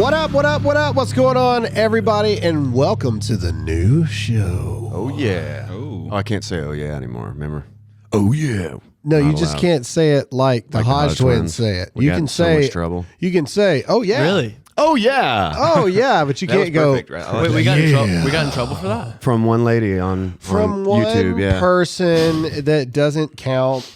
What up, what up, what up? What's going on, everybody? And welcome to the new show. Oh, yeah. Oh, I can't say oh, yeah anymore, remember? Oh, yeah. No, you Not just allowed. can't say it like the Hodge twins say it. We You got can in so say, much trouble. you can say, oh, yeah. Really? Oh, yeah. Oh, yeah, but you that was can't go perfect, right? I like Wait, that. we got in trouble for that? From one lady on from one YouTube, yeah. person that doesn't count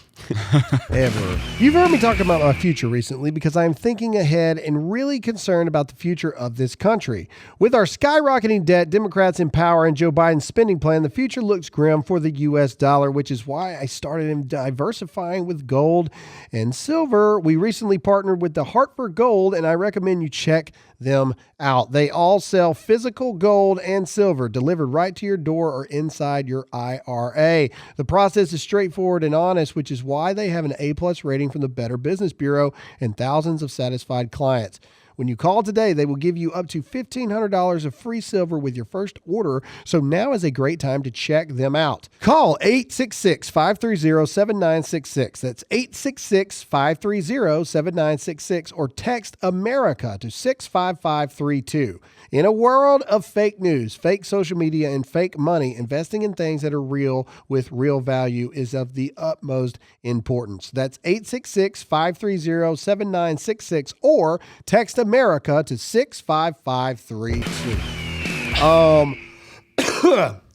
ever. You've heard me talk about my future recently because I am thinking ahead and really concerned about the future of this country. With our skyrocketing debt, Democrats in power, and Joe Biden's spending plan, the future looks grim for the U.S. dollar, which is why I started diversifying with gold and silver. We recently partnered with the Hartford Gold, and I recommend you check them out. They all sell physical gold and silver delivered right to your door or inside your IRA. The process is straightforward and honest, which is why they have an A+ rating from the Better Business Bureau and thousands of satisfied clients. When you call today, they will give you up to $1,500 of free silver with your first order, so now is a great time to check them out. Call 866-530-7966. That's 866-530-7966, or text America to 65532. In a world of fake news, fake social media, and fake money, investing in things that are real with real value is of the utmost importance. That's 866-530-7966, or text America to 65532.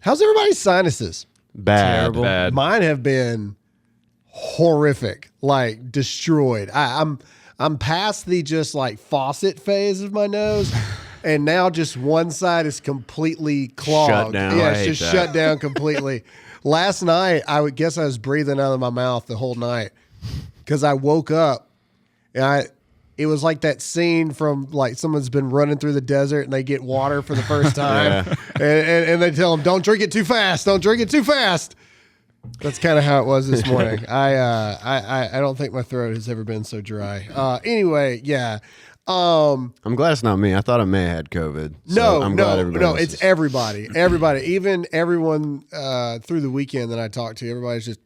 How's everybody's sinuses? Bad. Terrible. Bad. Mine have been horrific, like destroyed. I'm past the just like faucet phase of my nose, and now just one side is completely clogged. Shut down. Yeah, I it's hate just that. shut down completely. Last night, I would guess I was breathing out of my mouth the whole night because I woke up and it was like that scene from like someone's been running through the desert and they get water for the first time, and they tell them, "Don't drink it too fast. Don't drink it too fast." That's kind of how it was this morning. I don't think my throat has ever been so dry. Anyway, yeah. I'm glad it's not me. I thought I may have had COVID. So No, I'm glad everybody else it's is. everybody. Everybody, even everyone through the weekend that I talked to, everybody's just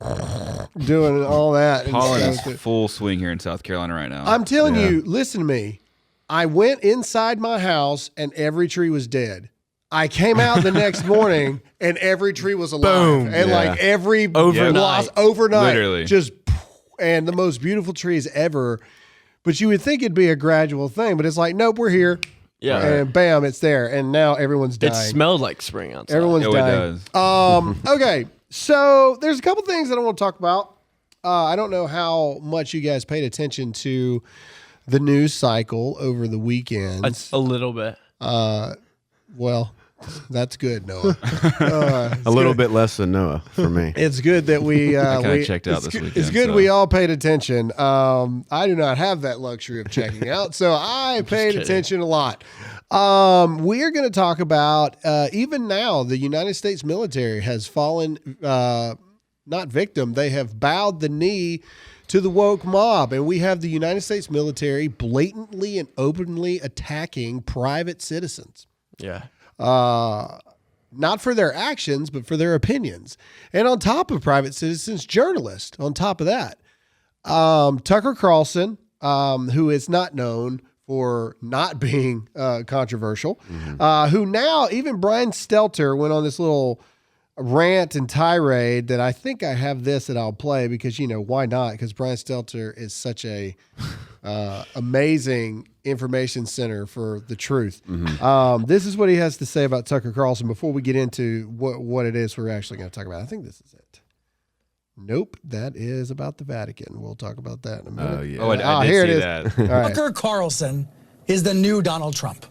doing all that. and Pollen stuff. is full swing here in South Carolina right now. I'm telling Yeah. you, listen to me. I went inside my house and every tree was dead. I came out the next morning and every tree was alive. Boom. And Yeah. like every Overnight. blossom overnight. Literally. Just, and the most beautiful trees ever. But you would think it'd be a gradual thing, but it's like, nope, we're here. Yeah. And bam, it's there. And now everyone's dying. It smelled like spring outside. Everyone's Oh, it dying. does. Okay, so there's a couple things that I want to talk about. I don't know how much you guys paid attention to the news cycle over the weekend. A little bit. Well, that's good, Noah. A little bit less than Noah for me. It's good that we kinda checked out it's this good- weekend, It's good so. we all paid attention. I do not have that luxury of checking out, so I paid kidding. attention a lot. We are going to talk about even now the United States military has fallen not victim. They have bowed the knee to the woke mob, and we have the United States military blatantly and openly attacking private citizens. Yeah. Not for their actions, but for their opinions. And on top of private citizens, journalists, on top of that. Tucker Carlson, who is not known for not being controversial, who now, even Brian Stelter went on this little rant and tirade that I think I have this that I'll play because, why not? Because Brian Stelter is such a amazing information center for the truth. This is what he has to say about Tucker Carlson before we get into what it is we're actually going to talk about. I think this is it. Nope, that is about the Vatican. We'll talk about that in a minute. Oh, yeah. Oh, I did here see it is. that. All right. Tucker Carlson is the new Donald Trump.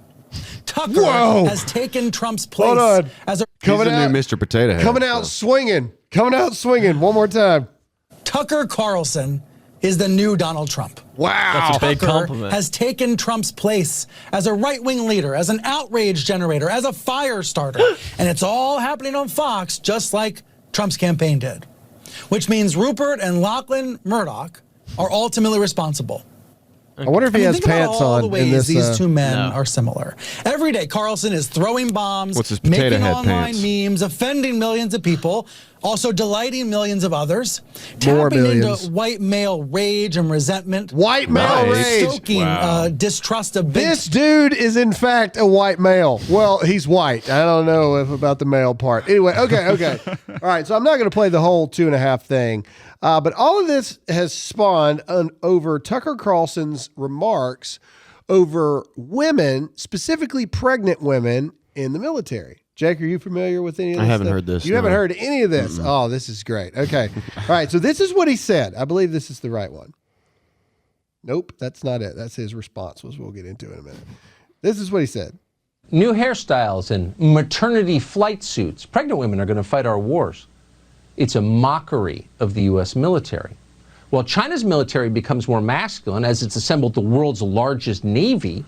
Tucker Whoa. has taken Trump's place Hold on. as a He's Coming the out, new Mr. Potato Head. coming out so. swinging. Coming out swinging. One more time. Tucker Carlson is the new Donald Trump. Wow. That's a big Tucker compliment. has taken Trump's place as a right-wing leader, as an outrage generator, as a fire starter. And it's all happening on Fox, just like Trump's campaign did. Which means Rupert and Lachlan Murdoch are ultimately responsible. I wonder if he has think about pants all on the in ways this. these two men No. are similar. Every day, Carlson is throwing bombs, What's his potato making head online pants? memes, offending millions of people, also delighting millions of others, More tapping millions. into white male rage and resentment, White male rage. stoking distrust of big This dude is in fact a white male. Well, he's white. I don't know about the male part. Anyway, okay. All right, so I'm not going to play the whole 2.5 thing, but all of this has spawned over Tucker Carlson's remarks over women, specifically pregnant women in the military. Jake, are you familiar with any of this? I haven't stuff? heard this. You haven't heard any of this? Oh, this is great. Okay. All right, so this is what he said. I believe this is the right one. Nope, that's not it. That's his response, which we'll get into in a minute. This is what he said. New hairstyles and maternity flight suits. Pregnant women are going to fight our wars. It's a mockery of the U.S. military. While China's military becomes more masculine as it's assembled the world's largest navy,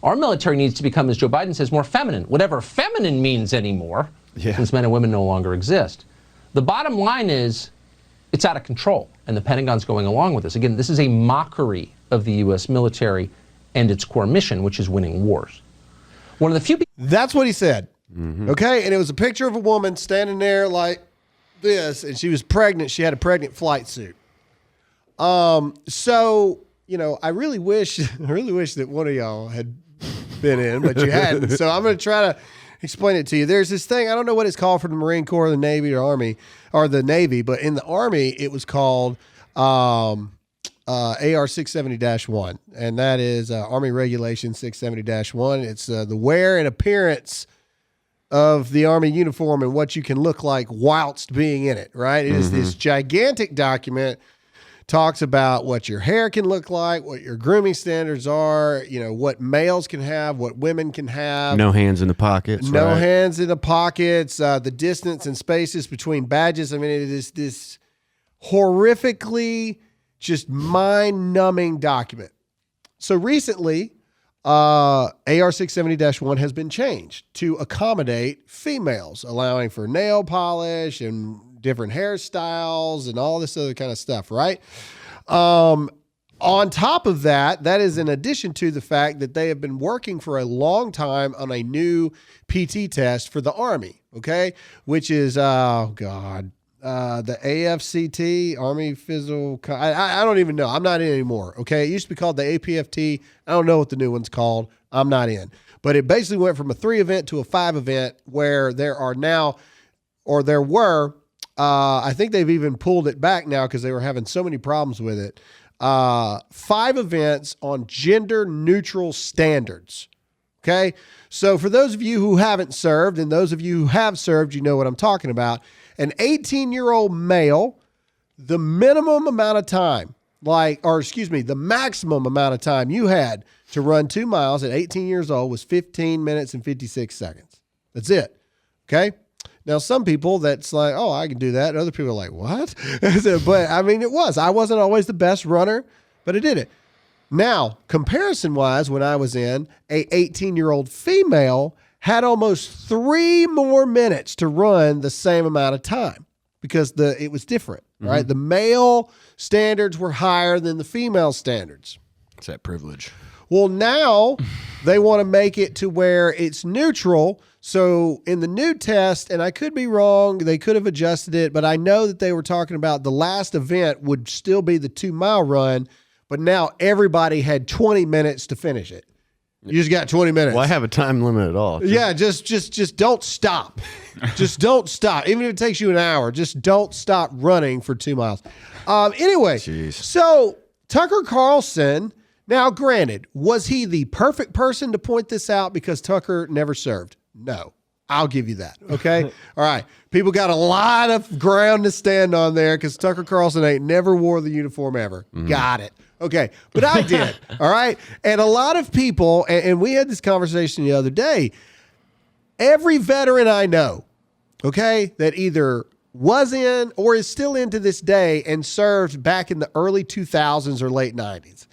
our military needs to become, as Joe Biden says, more feminine, whatever feminine means anymore, since men and women no longer exist. The bottom line is it's out of control, and the Pentagon's going along with this. Again, this is a mockery of the U.S. military and its core mission, which is winning wars. One of the few people. That's what he said. Okay, and it was a picture of a woman standing there like this, and she was pregnant. She had a pregnant flight suit. So, you know, I really wish that one of y'all had been in, but you hadn't. So I'm going to try to explain it to you. There's this thing, I don't know what it's called for the Marine Corps, the Navy, or Army, or the Navy, but in the Army, it was called AR 670-1, and that is Army Regulation 670-1. It's the wear and appearance of the Army uniform and what you can look like whilst being in it, right? It is this gigantic document. Talks about what your hair can look like, what your grooming standards are, you know, what males can have, what women can have. No hands in the pockets. No right? hands in the pockets, the distance and spaces between badges. I mean, it is this horrifically just mind-numbing document. So recently, AR 670-1 has been changed to accommodate females, allowing for nail polish and different hairstyles and all this other kind of stuff, right? On top of that, that is in addition to the fact that they have been working for a long time on a new PT test for the Army, okay? Which is, the AFCT, Army Physical, I don't even know. I'm not in anymore, okay? It used to be called the APFT. I don't know what the new one's called. I'm not in. But it basically went from a 3 event to a 5 event where there are now, or there were, I think they've even pulled it back now because they were having so many problems with it. 5 events on gender neutral standards. Okay. So for those of you who haven't served and those of you who have served, you know what I'm talking about. An 18-year-old male, the minimum amount of time, the maximum amount of time you had to run 2 miles at 18 years old was 15 minutes and 56 seconds. That's it. Okay. Now, some people that's like, oh, I can do that. Other people are like, what? But I mean, I wasn't always the best runner, but I did it. Now, comparison wise, when I was in, a 18-year-old female had almost 3 more minutes to run the same amount of time because it was different, right? The male standards were higher than the female standards. It's that privilege. Well, now they want to make it to where it's neutral. So in the new test, and I could be wrong, they could have adjusted it, but I know that they were talking about the last event would still be the 2-mile run, but now everybody had 20 minutes to finish it. You just got 20 minutes. Well, I have a time limit at all. Yeah, just don't stop. Just don't stop. Even if it takes you an hour, just don't stop running for 2 miles. Anyway, so Tucker Carlson, now granted, was he the perfect person to point this out because Tucker never served? No. I'll give you that. Okay. All right. People got a lot of ground to stand on there because Tucker Carlson ain't never wore the uniform ever. Got it. Okay. But I did. All right. And a lot of people, and we had this conversation the other day, every veteran I know, okay, that either was in or is still in to this day and served back in the early 2000s or late 90s.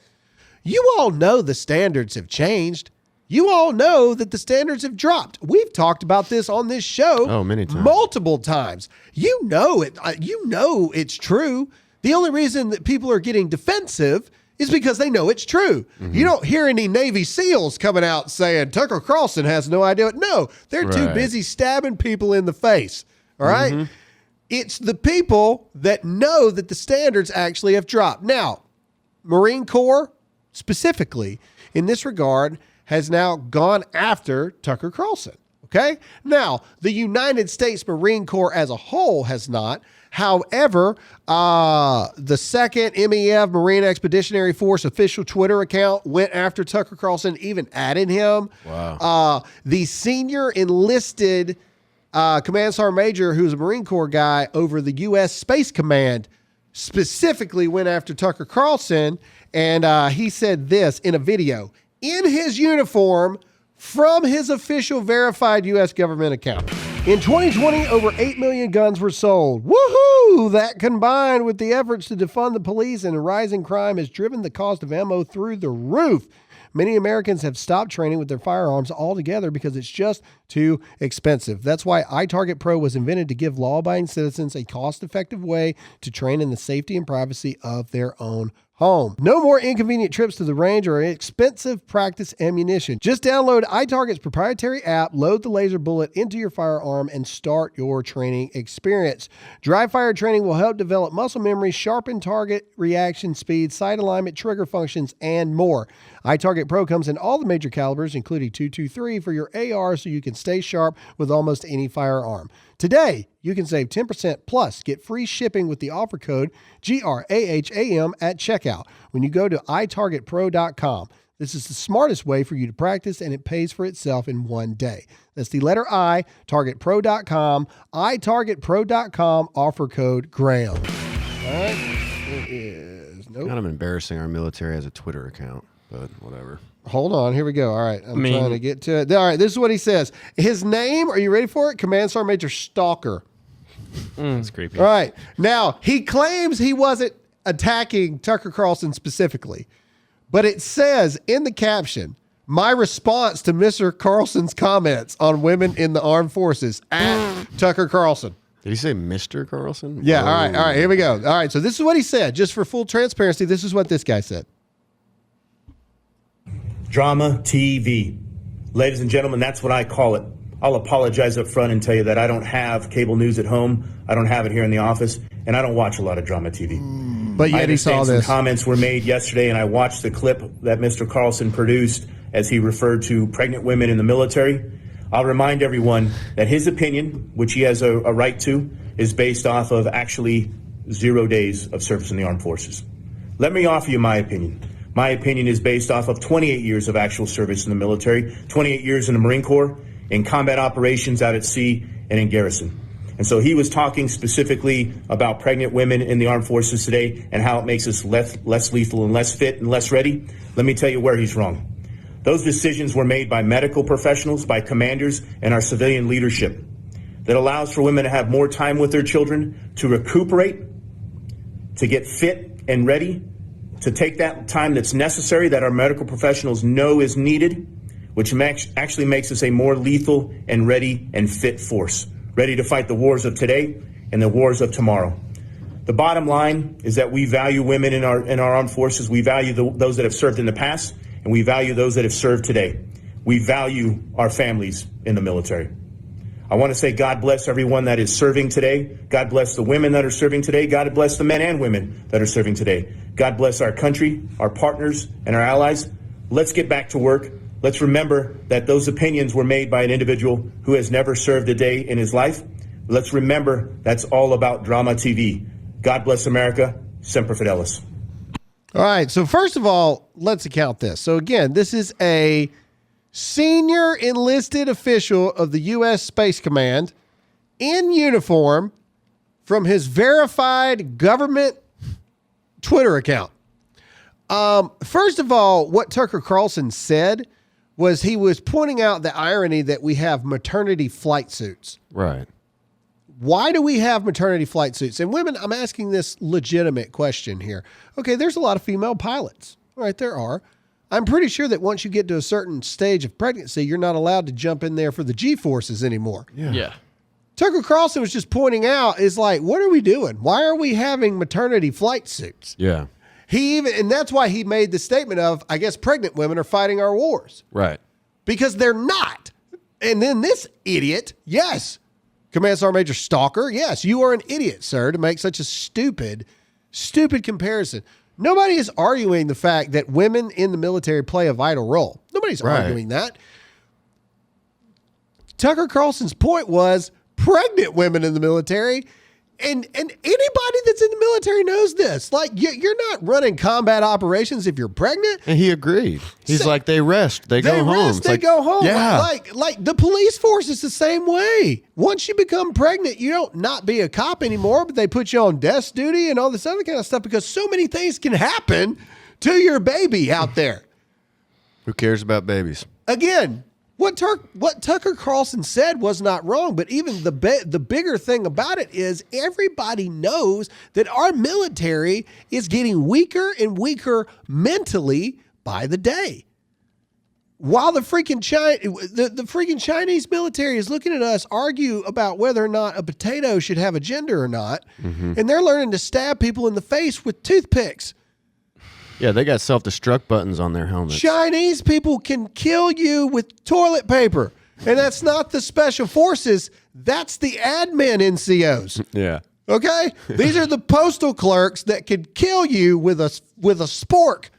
You all know the standards have changed. You all know that the standards have dropped. We've talked about this on this show many times. multiple times. You know it. You know it's true. The only reason that people are getting defensive is because they know it's true. You don't hear any Navy SEALs coming out saying Tucker Carlson has no idea. No, they're too busy stabbing people in the face. All right? It's the people that know that the standards actually have dropped. Now, Marine Corps specifically in this regard has now gone after Tucker Carlson. Okay? Now, the United States Marine Corps as a whole has not. However, the second MEF Marine Expeditionary Force official Twitter account went after Tucker Carlson, even added him. Wow. The senior enlisted Command Sergeant Major, who's a Marine Corps guy over the U.S. Space Command, specifically went after Tucker Carlson, and he said this in a video. In his uniform from his official verified U.S. government account. In 2020, over 8 million guns were sold. Woohoo! That combined with the efforts to defund the police and rising crime has driven the cost of ammo through the roof. Many Americans have stopped training with their firearms altogether because it's just too expensive. That's why iTarget Pro was invented to give law-abiding citizens a cost-effective way to train in the safety and privacy of their own home. No more inconvenient trips to the range or expensive practice ammunition. Just download iTarget's proprietary app, load the laser bullet into your firearm, and start your training experience. Dry fire training will help develop muscle memory, sharpen target reaction speed, sight alignment, trigger functions, and more. iTarget Pro comes in all the major calibers, including .223 for your AR, so you can stay sharp with almost any firearm. Today, you can save 10% plus get free shipping with the offer code GRAHAM at checkout when you go to itargetpro.com. This is the smartest way for you to practice, and it pays for itself in one day. That's the letter I, targetpro.com, itargetpro.com, offer code Graham. All right. It is. Nope. Kind of embarrassing our military has a Twitter account, but whatever. Hold on. Here we go. All right. I'm trying to get to it. All right. This is what he says. His name, are you ready for it? Command Sergeant Major Stalker. That's creepy. All right. Now, he claims he wasn't attacking Tucker Carlson specifically, but it says in the caption, my response to Mr. Carlson's comments on women in the armed forces at Tucker Carlson. Did he say Mr. Carlson? Yeah. All right. All right. Here we go. All right. So this is what he said. Just for full transparency, this is what this guy said. Drama TV. Ladies and gentlemen, that's what I call it. I'll apologize up front and tell you that I don't have cable news at home. I don't have it here in the office, and I don't watch a lot of drama TV. But yet he saw this. Some comments were made yesterday, and I watched the clip that Mr. Carlson produced as he referred to pregnant women in the military. I'll remind everyone that his opinion, which he has a right to, is based off of actually 0 days of service in the armed forces. Let me offer you my opinion. My opinion is based off of 28 years of actual service in the military, 28 years in the Marine Corps, in combat operations out at sea and in garrison. And so he was talking specifically about pregnant women in the armed forces today and how it makes us less lethal and less fit and less ready. Let me tell you where he's wrong. Those decisions were made by medical professionals, by commanders, and our civilian leadership that allows for women to have more time with their children, to recuperate, to get fit and ready, to take that time that's necessary that our medical professionals know is needed, which actually makes us a more lethal and ready and fit force, ready to fight the wars of today and the wars of tomorrow. The bottom line is that we value women in our armed forces. We value those that have served in the past, and we value those that have served today. We value our families in the military. I want to say God bless everyone that is serving today. God bless the women that are serving today. God bless the men and women that are serving today. God bless our country, our partners, and our allies. Let's get back to work. Let's remember that those opinions were made by an individual who has never served a day in his life. Let's remember that's all about drama TV. God bless America. Semper Fidelis. All right. So first of all, let's account this. So again, this is a senior enlisted official of the U.S. Space Command in uniform from his verified government Twitter account. First of all, what Tucker Carlson said was he was pointing out the irony that we have maternity flight suits. Right. Why do we have maternity flight suits? And women, I'm asking this legitimate question here. Okay, there's a lot of female pilots. All right, there are. I'm pretty sure that once you get to a certain stage of pregnancy, you're not allowed to jump in there for the G-forces anymore. Yeah. Tucker Carlson was just pointing out, is like, what are we doing? Why are we having maternity flight suits? Yeah. And that's why he made the statement of, I guess pregnant women are fighting our wars. Right. Because they're not. And then this idiot, yes, Command Sergeant Major Stalker, yes, you are an idiot, sir, to make such a stupid comparison. Nobody is arguing the fact that women in the military play a vital role. Nobody's arguing that. Tucker Carlson's point was pregnant women in the military, and anybody that's in the military knows this. Like, you're not running combat operations if you're pregnant. And he agreed. He's like, they rest. They go home. They go home. Yeah. Like the police force is the same way. Once you become pregnant, you don't not be a cop anymore, but they put you on desk duty and all this other kind of stuff because so many things can happen to your baby out there. Who cares about babies? Again, what Tucker Carlson said was not wrong, but even the bigger thing about it is everybody knows that our military is getting weaker and weaker mentally by the day. While the freaking Chinese military is looking at us argue about whether or not a potato should have a gender or not, and they're learning to stab people in the face with toothpicks. Yeah, they got self-destruct buttons on their helmets. Chinese people can kill you with toilet paper. And that's not the special forces. That's the admin NCOs. Yeah. Okay? These are the postal clerks that could kill you with a spork.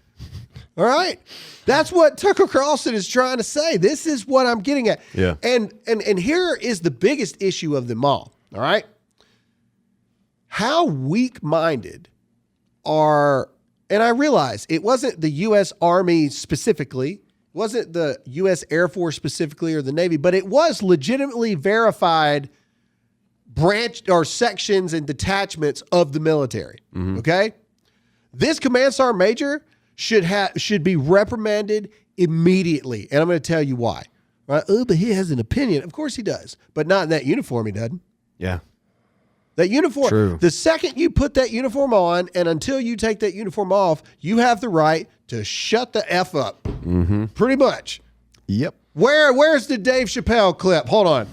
All right? That's what Tucker Carlson is trying to say. This is what I'm getting at. Yeah. And here is the biggest issue of them all. All right? How weak-minded are... And I realize it wasn't the U.S. Army specifically, it wasn't the U.S. Air Force specifically or the Navy, but it was legitimately verified branch or sections and detachments of the military. Okay? This Command Sergeant Major should be reprimanded immediately. And I'm going to tell you why. Right? Oh, but he has an opinion. Of course he does. But not in that uniform, he doesn't. Yeah. That uniform, True. The second you put that uniform on and until you take that uniform off, you have the right to shut the F up. Pretty much. Yep. Where's the Dave Chappelle clip? Hold on.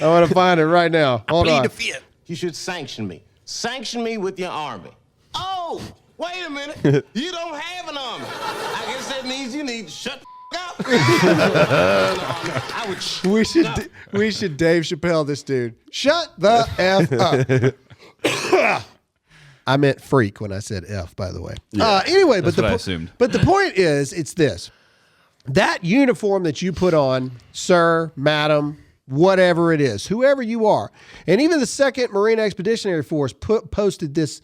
I want to find it right now. Hold on. You should sanction me. Sanction me with your army. Oh, wait a minute. You don't have an army. I guess that means you need to shut the up. We should Dave Chappelle this dude. Shut the F up. I meant freak when I said F, by the way. Yeah. Anyway, That's what I assumed. But the point is, it's this. That uniform that you put on, sir, madam, whatever it is, whoever you are, and even the 2nd Marine Expeditionary Force posted this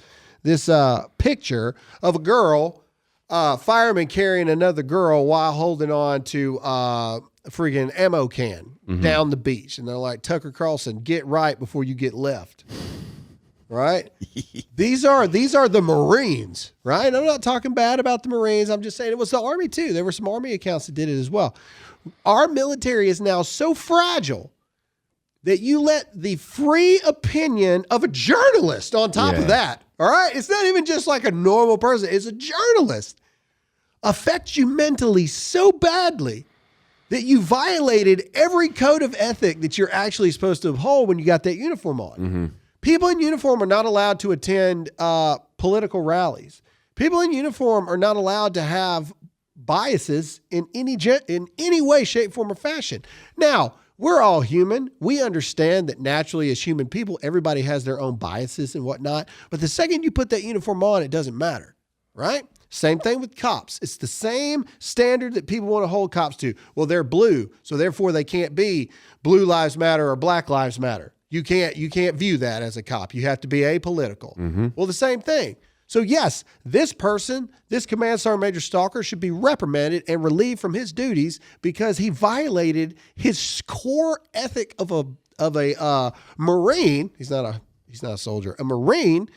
picture of a girl, fireman carrying another girl while holding on to a freaking ammo can down the beach. And they're like, Tucker Carlson, get right before you get left. Right? These are the Marines, right? I'm not talking bad about the Marines. I'm just saying it was the Army too. There were some Army accounts that did it as well. Our military is now so fragile that you let the free opinion of a journalist on top of that, all right? It's not even just like a normal person. It's a journalist. Affects you mentally so badly that you violated every code of ethic that you're actually supposed to uphold when you got that uniform on. People in uniform are not allowed to attend political rallies. People in uniform are not allowed to have biases in any way, shape, form, or fashion. Now, we're all human. We understand that naturally as human people, everybody has their own biases and whatnot. But the second you put that uniform on, it doesn't matter, right? Same thing with cops. It's the same standard that people want to hold cops to. Well, they're blue, so therefore they can't be Blue Lives Matter or Black Lives Matter. You can't view that as a cop. You have to be apolitical. Well, the same thing. So yes, this person, this Command Sergeant Major Stalker should be reprimanded and relieved from his duties because he violated his core ethic of a Marine. He's not a soldier, a Marine,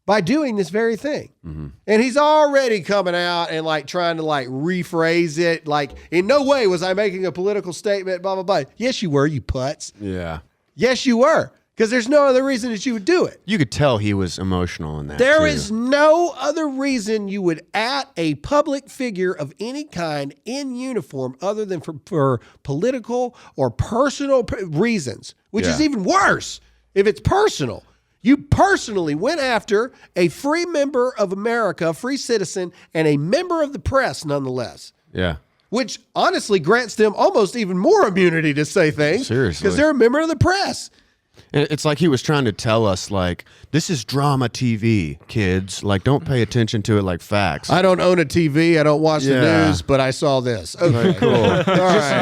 by doing this very thing. And he's already coming out and like trying to like rephrase it. Like, in no way was I making a political statement, blah, blah, blah. Yes, you were, you putz. Yeah. Yes, you were. Because there's no other reason that you would do it. You could tell he was emotional in that. There is no other reason you would at a public figure of any kind in uniform other than for political or personal reasons, which is even worse if it's personal. You personally went after a free member of America, a free citizen, and a member of the press nonetheless. Yeah. Which honestly grants them almost even more immunity to say things. Seriously. Because they're a member of the press. It's like he was trying to tell us, like, this is drama TV, kids. Like, don't pay attention to it like facts. I don't own a TV. I don't watch the Yeah. news, but I saw this. Okay, Cool.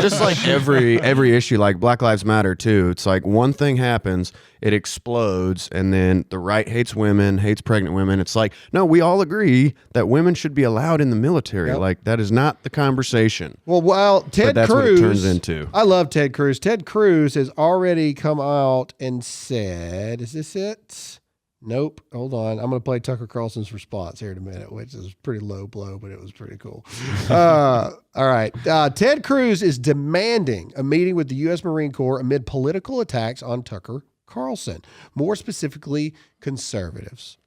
Just like every issue, like Black Lives Matter too. It's like one thing happens, it explodes, and then the right hates women, hates pregnant women. It's like, no, we all agree that women should be allowed in the military. Yep. Like, that is not the conversation. Well, while Ted that's Cruz, what it turns into. I love Ted Cruz. Ted Cruz has already come out and said, "Is this it?" Nope. Hold on. I'm going to play Tucker Carlson's response here in a minute, which is pretty low blow, but it was pretty cool. All right. Ted Cruz is demanding a meeting with the U.S. Marine Corps amid political attacks on Tucker Carlson, more specifically conservatives.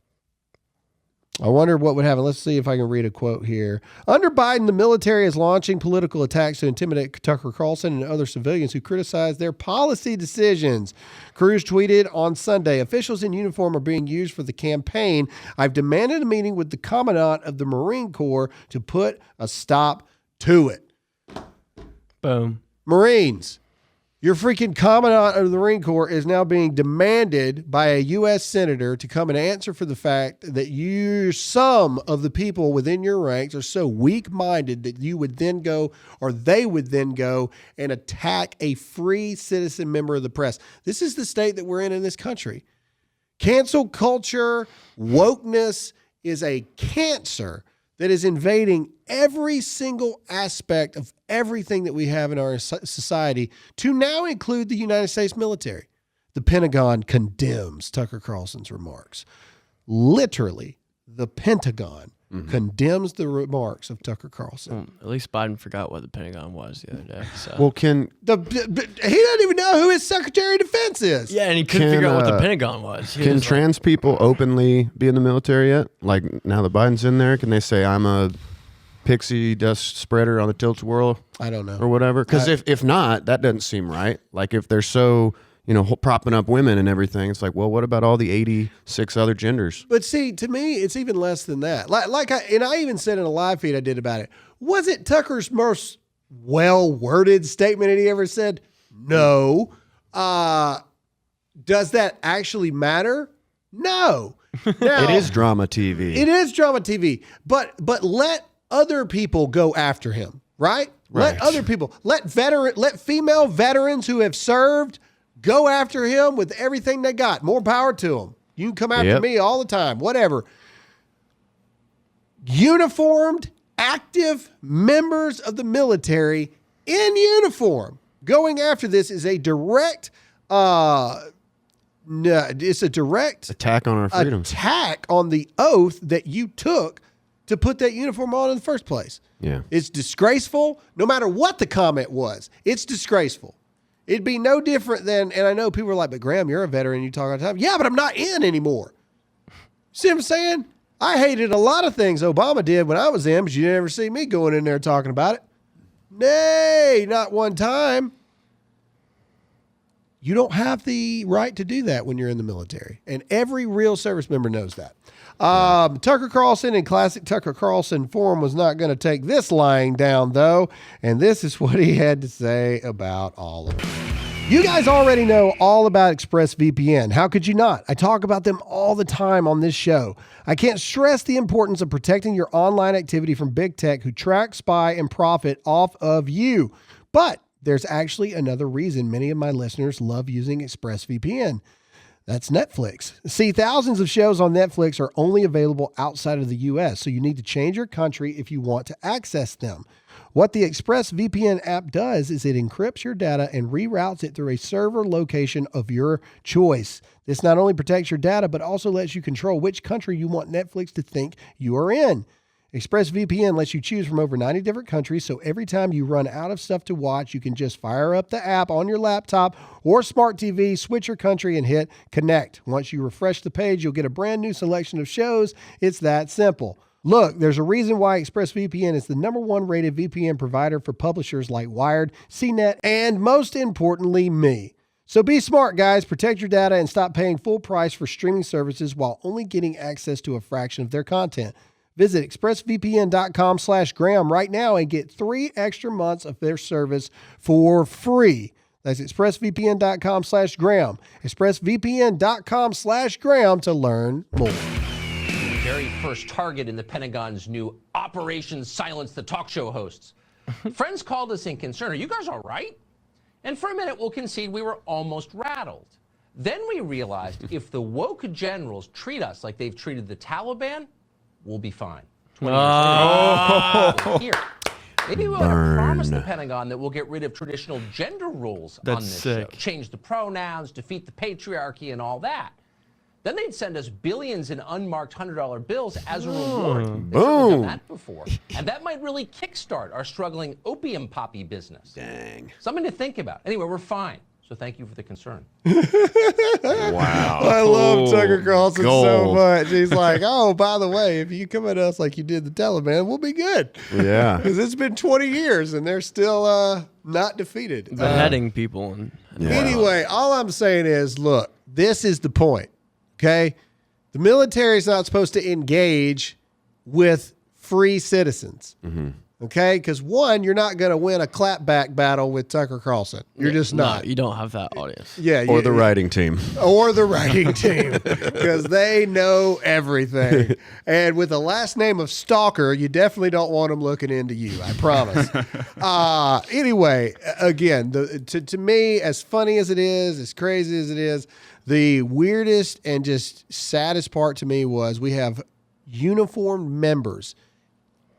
I wonder what would happen. Let's see if I can read a quote here. Under Biden, the military is launching political attacks to intimidate Tucker Carlson and other civilians who criticize their policy decisions. Cruz tweeted on Sunday, officials in uniform are being used for the campaign. I've demanded a meeting with the commandant of the Marine Corps to put a stop to it. Boom. Marines, your freaking commandant of the Marine Corps is now being demanded by a U.S. senator to come and answer for the fact that some of the people within your ranks are so weak-minded that you would then go, or they would then go and attack a free citizen member of the press. This is the state that we're in this country. Cancel culture, wokeness is a cancer that is invading every single aspect of everything that we have in our society, to now include the United States military. The Pentagon condemns Tucker Carlson's remarks. Literally, the Pentagon condemns the remarks of Tucker Carlson. At least Biden forgot what the Pentagon was the other day. So. Well, He doesn't even know who his Secretary of Defense is. yeah, and he couldn't figure out what the Pentagon was. He can was trans people openly be in the military yet? Like, now that Biden's in there, can they say, I'm a pixie dust spreader on the tilt-a-whirl? I don't know. Or whatever. Because if not, that doesn't seem right. Like, if they're so, propping up women and everything, it's like, well, what about all the 86 other genders? But see, to me, it's even less than that. I even said in a live feed I did about it, was it Tucker's most well-worded statement that he ever said? No. Does that actually matter? No. Now, It is drama TV. It is drama TV. But let other people go after him, right? Let other people, let female veterans who have served go after him with everything they got. More power to them. You can come after me all the time, whatever. Uniformed, active members of the military in uniform going after this is a direct, it's a direct attack on our freedoms. Attack on the oath that you took to put that uniform on in the first place. Yeah. It's disgraceful, no matter what the comment was. It's disgraceful. It'd be no different than, and I know people are like, but Graham, you're a veteran, you talk all the time. Yeah, but I'm not in anymore. See what I'm saying? I hated a lot of things Obama did when I was in, but you never see me going in there talking about it. Nay, not one time. You don't have the right to do that when you're in the military. And every real service member knows that. Tucker Carlson in classic Tucker Carlson form was not going to take this lying down, though. And this is what he had to say about all of it. You guys already know all about ExpressVPN. How could you not? I talk about them all the time on this show. I can't stress the importance of protecting your online activity from big tech who track, spy, and profit off of you. But there's actually another reason many of my listeners love using ExpressVPN. That's Netflix. See, thousands of shows on Netflix are only available outside of the U.S., so you need to change your country if you want to access them. What the ExpressVPN app does is it encrypts your data and reroutes it through a server location of your choice. This not only protects your data, but also lets you control which country you want Netflix to think you are in. ExpressVPN lets you choose from over 90 different countries, so every time you run out of stuff to watch, you can just fire up the app on your laptop or smart TV, switch your country, and hit connect. Once you refresh the page, you'll get a brand new selection of shows. It's that simple. Look, there's a reason why ExpressVPN is the #1 rated VPN provider for publishers like Wired, CNET, and most importantly, me. So be smart, guys. Protect your data and stop paying full price for streaming services while only getting access to a fraction of their content. Visit expressvpn.com/Graham right now and get 3 extra months of their service for free. That's expressvpn.com/Graham. expressvpn.com/Graham to learn more. The very first target in the Pentagon's new Operation Silence the Talk Show hosts. Friends called us in concern. Are you guys all right? And for a minute, we'll concede we were almost rattled. Then we realized if the woke generals treat us like they've treated the Taliban, we'll be fine. 20 years later, here. Maybe we ought to promise the Pentagon that we'll get rid of traditional gender roles on this show. Change the pronouns, defeat the patriarchy, and all that. Then they'd send us billions in unmarked $100 bills as a reward. They've never done that before. And that might really kickstart our struggling opium poppy business. Dang. Something to think about. Anyway, we're fine. So thank you for the concern. Wow. I love Tucker Carlson so much. He's like, oh, by the way, if you come at us like you did the Taliban, we'll be good. Yeah. Because it's been 20 years and they're still not defeated. Beheading people. And Anyway, all I'm saying is, look, this is the point, okay? The military is not supposed to engage with free citizens. Okay, because one, you're not going to win a clapback battle with Tucker Carlson. You're just not. No, you don't have that audience. Yeah, Or the writing team. Or the writing team, because they know everything. And with the last name of Stalker, you definitely don't want them looking into you. I promise. Anyway, again, to me, as funny as it is, as crazy as it is, the weirdest and just saddest part to me was we have uniformed members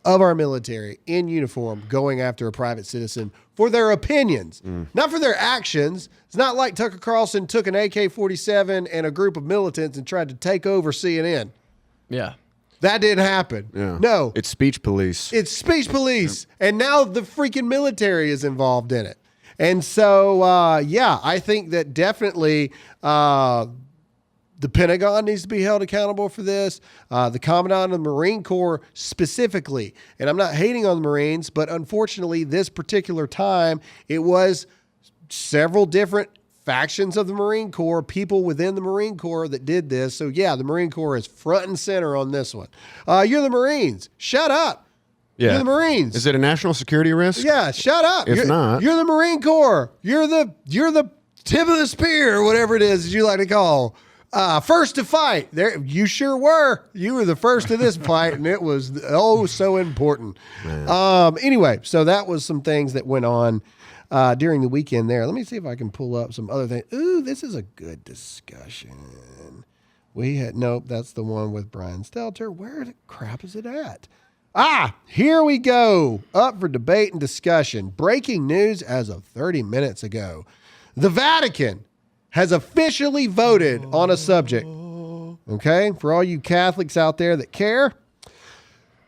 of our military in uniform going after a private citizen for their opinions, not for their actions. It's not like Tucker Carlson took an AK-47 and a group of militants and tried to take over CNN. Yeah. That didn't happen. Yeah. No. It's speech police. It's speech police. And now the freaking military is involved in it. And so, yeah, I think that definitely the Pentagon needs to be held accountable for this. The Commandant of the Marine Corps specifically. And I'm not hating on the Marines, but unfortunately, this particular time, it was several different factions of the Marine Corps, people within the Marine Corps that did this. So, yeah, the Marine Corps is front and center on this one. You're the Marines. Shut up. Yeah. You're the Marines. Is it a national security risk? Yeah, shut up. If not. You're the Marine Corps. You're the tip of the spear, or whatever it is that you like to call. First to fight. There, you sure were. You were the first to this fight, and it was so important. Anyway, so that was some things that went on during the weekend there. Let me see if I can pull up some other things. Ooh, this is a good discussion. Nope, that's the one with Brian Stelter. Where the crap is it at? Here we go. Up for debate and discussion. Breaking news as of 30 minutes ago. The Vatican has officially voted on a subject. Okay? For all you Catholics out there that care,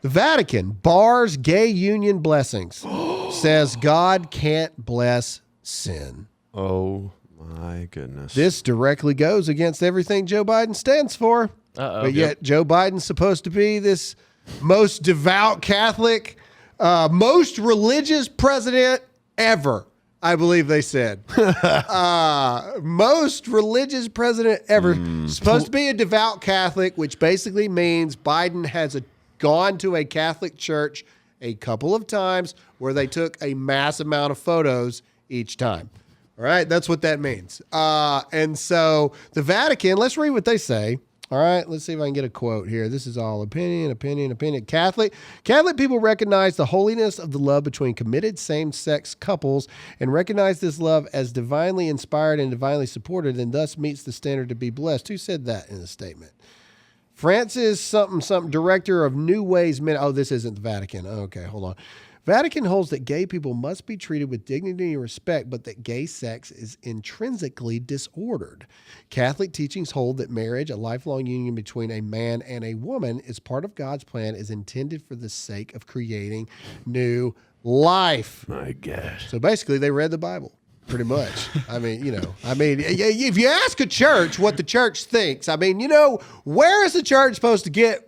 the Vatican bars gay union blessings. Says God can't bless sin. Oh, my goodness. This directly goes against everything Joe Biden stands for. But yet Joe Biden's supposed to be this most devout Catholic, most religious president ever. I believe they said. Most religious president ever. Supposed to be a devout Catholic, which basically means Biden has gone to a Catholic church a couple of times where they took a mass amount of photos each time. All right, that's what that means. And so the Vatican, let's read what they say. All right, let's see if I can get a quote here. This is all opinion. Catholic people recognize the holiness of the love between committed same-sex couples and recognize this love as divinely inspired and divinely supported and thus meets the standard to be blessed. Who said that in a statement? Francis something, director of New Ways Men. Oh, this isn't the Vatican. Okay, hold on. Vatican holds that gay people must be treated with dignity and respect, but that gay sex is intrinsically disordered. Catholic teachings hold that marriage, a lifelong union between a man and a woman, is part of God's plan, is intended for the sake of creating new life. My gosh. So basically, they read the Bible. Pretty much. If you ask a church what the church thinks, where is the church supposed to get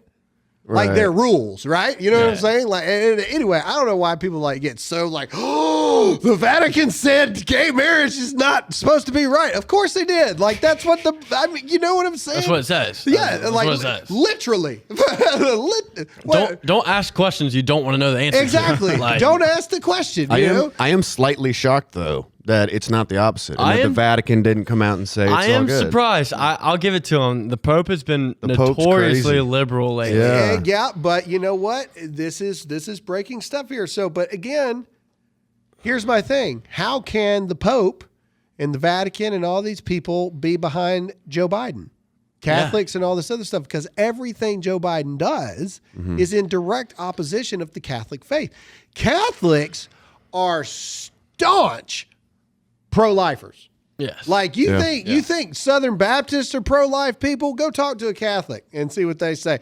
like their rules, right? You know what I'm saying? Like, anyway, I don't know why people get so oh, the Vatican said gay marriage is not supposed to be right. Of course they did. Like, that's what you know what I'm saying? That's what it says. Yeah, that's what it says. Literally. Don't ask questions you don't want to know the answer exactly. to. Don't ask the question. I am slightly shocked though. that it's not the opposite, and that the Vatican didn't come out and say it's I am all good. surprised. I'll give it to him. The Pope has been Pope's notoriously crazy. liberal lately. Yeah. But you know what? This is breaking stuff here. So, but again, here's my thing. How can the Pope and the Vatican and all these people be behind Joe Biden? Catholics and all this other stuff, because everything Joe Biden does is in direct opposition of the Catholic faith. Catholics are staunch pro-lifers. Yes. Like you think Southern Baptists are pro-life people? Go talk to a Catholic and see what they say.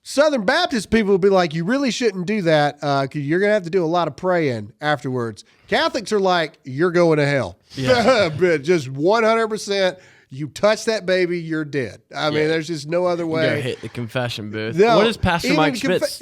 Southern Baptist people will be like, you really shouldn't do that because you're going to have to do a lot of praying afterwards. Catholics are like, you're going to hell. Yeah. Just 100%. You touch that baby, you're dead. I mean, there's just no other way. You gotta hit the confession booth. No, what is Pastor Mike Schmitz?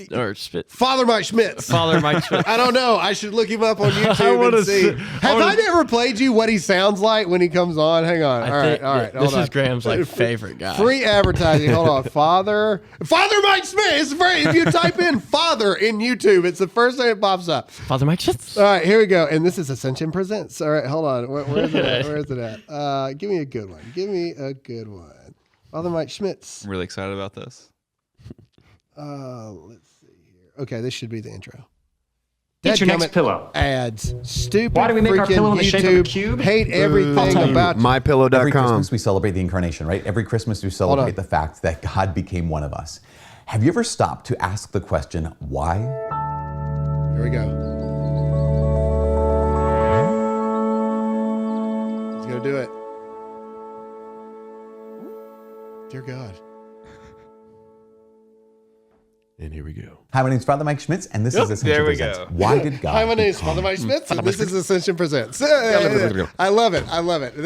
Father Mike Schmitz. Father Mike Schmitz. I don't know. I should look him up on YouTube and see. Have I never played you what he sounds like when he comes on? Hang on. All right. This is Graham's favorite guy. Free advertising. Hold on. Father Mike Schmitz. It's very. If you type in Father in YouTube, it's the first thing that pops up. Father Mike Schmitz. All right, here we go. And this is Ascension Presents. All right, hold on. Where's it at? Where's it at? Give me a good one. Give me a good one. Father Mike Schmitz. I'm really excited about this. Let's see here. Okay, this should be the intro. Eat your next pillow. Ads. Stupid. Why do we make our pillow in the shape of a cube? Hate everything about MyPillow.com. Every Christmas we celebrate the incarnation, right? Every Christmas we celebrate the fact that God became one of us. Have you ever stopped to ask the question, why? Here we go. He's going to do it. Dear God. And here we go. Hi, my name is Father Mike Schmitz, and this is Ascension Presents. Why did God Hi, my name is become Father Mike Schmitz, and this is Ascension Presents. I love it. I love it.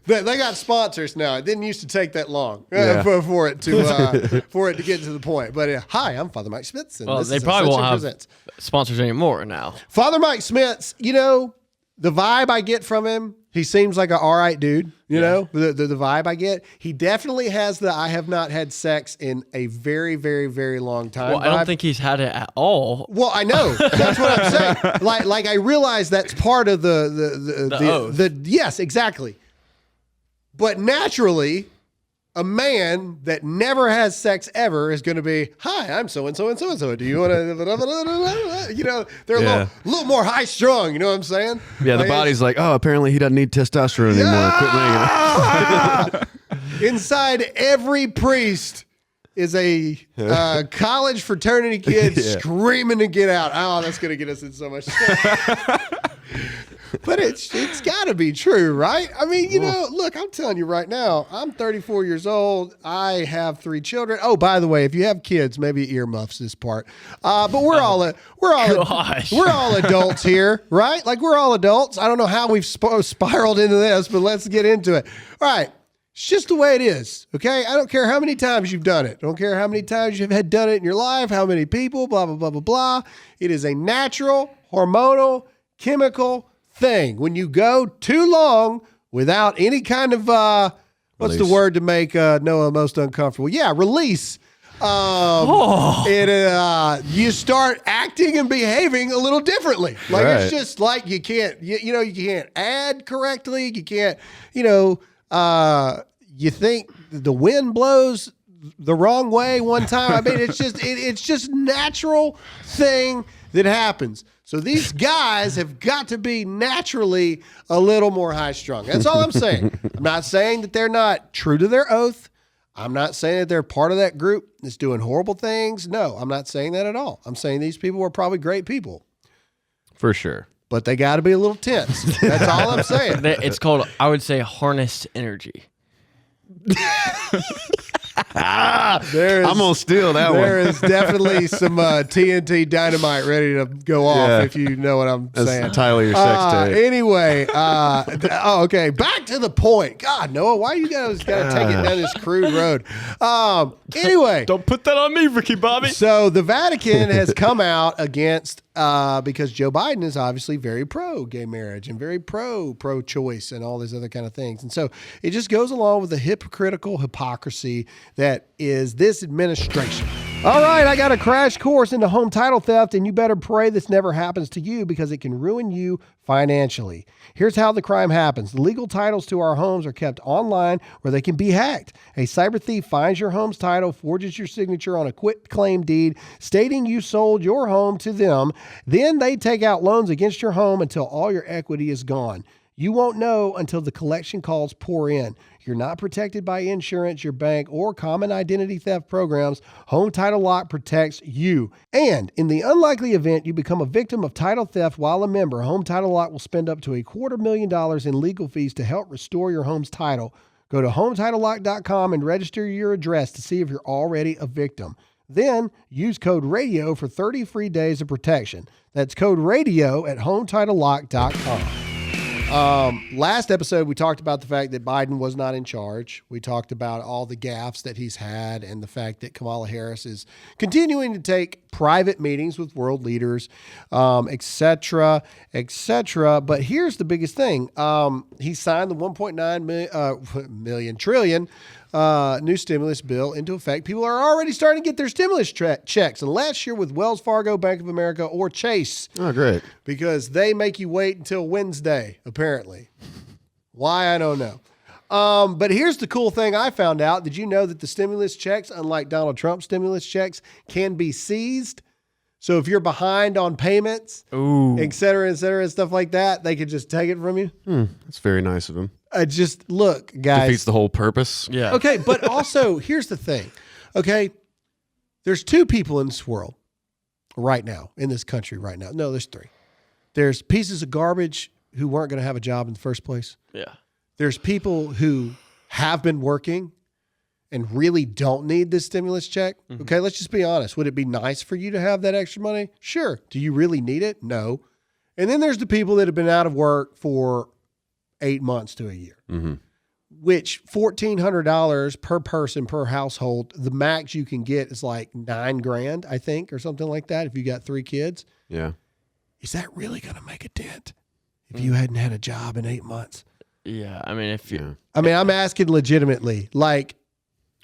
They got sponsors now. It didn't used to take that long for it to get to the point. But hi, I'm Father Mike Schmitz, and this they is probably Ascension won't have Presents. sponsors anymore now. Father Mike Schmitz, you know, the vibe I get from him, he seems like an all right dude, you know, the vibe I get. He definitely has the I have not had sex in a very, very, very long time. Well, I don't think he's had it at all. Well, I know. That's what I'm saying. Like I realize that's part of the yes, exactly. But naturally, a man that never has sex ever is going to be, hi, I'm so-and-so and so-and-so. Do you want to, you know, they're a little more high strung. You know what I'm saying? Yeah, the body's like, oh, apparently he doesn't need testosterone anymore. Quit making it. Inside every priest is a college fraternity kid screaming to get out. Oh, that's going to get us in so much stuff. But it's got to be true, right? I mean, you know, look, I'm telling you right now, I'm 34 years old. I have 3 children. Oh, by the way, if you have kids, maybe earmuffs this part. But we're all adults here, right? Like we're all adults. I don't know how we've spiraled into this, but let's get into it. All right. It's just the way it is, okay? I don't care how many times you've done it. I don't care how many times you've had done it in your life, how many people, blah, blah, blah, blah, blah. It is a natural, hormonal, chemical thing. When you go too long without any kind of, what's the word to make Noah most uncomfortable? Yeah, release. You start acting and behaving a little differently. Like it's just like you can't, you can't add correctly. You can't, you think the wind blows the wrong way one time. I mean, it's just natural thing that happens. So these guys have got to be naturally a little more high strung. That's all I'm saying. I'm not saying that they're not true to their oath. I'm not saying that they're part of that group that's doing horrible things. No, I'm not saying that at all. I'm saying these people are probably great people. For sure. But they got to be a little tense. That's all I'm saying. It's called, I would say, harness energy. I'm gonna steal that one. There is definitely some TNT dynamite ready to go off, if you know what I'm saying. That's Tyler, your sex tape. Anyway, okay, back to the point. God, Noah, why you guys got to take it down this crude road? Anyway, don't put that on me, Ricky Bobby. So the Vatican has come out against because Joe Biden is obviously very pro-gay marriage and very pro-choice and all these other kind of things. And so it just goes along with the hypocritical hypocrisy that is this administration. All right, I got a crash course into home title theft, and you better pray this never happens to you because it can ruin you financially. Here's how the crime happens. The legal titles to our homes are kept online where they can be hacked. A cyber thief finds your home's title, forges your signature on a quitclaim deed stating you sold your home to them. Then they take out loans against your home until all your equity is gone. You won't know until the collection calls pour in. You're not protected by insurance, your bank, or common identity theft programs. Home Title Lock protects you. And in the unlikely event you become a victim of title theft while a member, Home Title Lock will spend up to $250,000 in legal fees to help restore your home's title. Go to HometitleLock.com and register your address to see if you're already a victim. Then use code RADIO for 30 free days of protection. That's code RADIO at HometitleLock.com. Last episode, we talked about the fact that Biden was not in charge. We talked about all the gaffes that he's had and the fact that Kamala Harris is continuing to take private meetings with world leaders, et cetera, et cetera. But here's the biggest thing. He signed the 1.9 trillion new stimulus bill into effect. People are already starting to get their stimulus checks. And last year with Wells Fargo, Bank of America, or Chase. Oh, great. Because they make you wait until Wednesday, apparently. Why, I don't know. But here's the cool thing I found out. Did you know that the stimulus checks, unlike Donald Trump's stimulus checks, can be seized? So if you're behind on payments, et cetera, stuff like that, they could just take it from you. That's very nice of him. Just look, guys. Defeats the whole purpose. Yeah. Okay, but also, here's the thing. Okay, there's two people in this world right now, in this country right now. No, there's three. There's pieces of garbage who weren't going to have a job in the first place. Yeah. There's people who have been working and really don't need this stimulus check. Okay, let's just be honest. Would it be nice for you to have that extra money? Sure. Do you really need it? No. And then there's the people that have been out of work for 8 months to a year, which $1,400 per person per household. The max you can get is like $9,000, I think, or something like that. If you got 3 kids, Yeah. is that really going to make a dent if you hadn't had a job in 8 months? Yeah. I mean, if you, I mean, I'm asking legitimately. Like,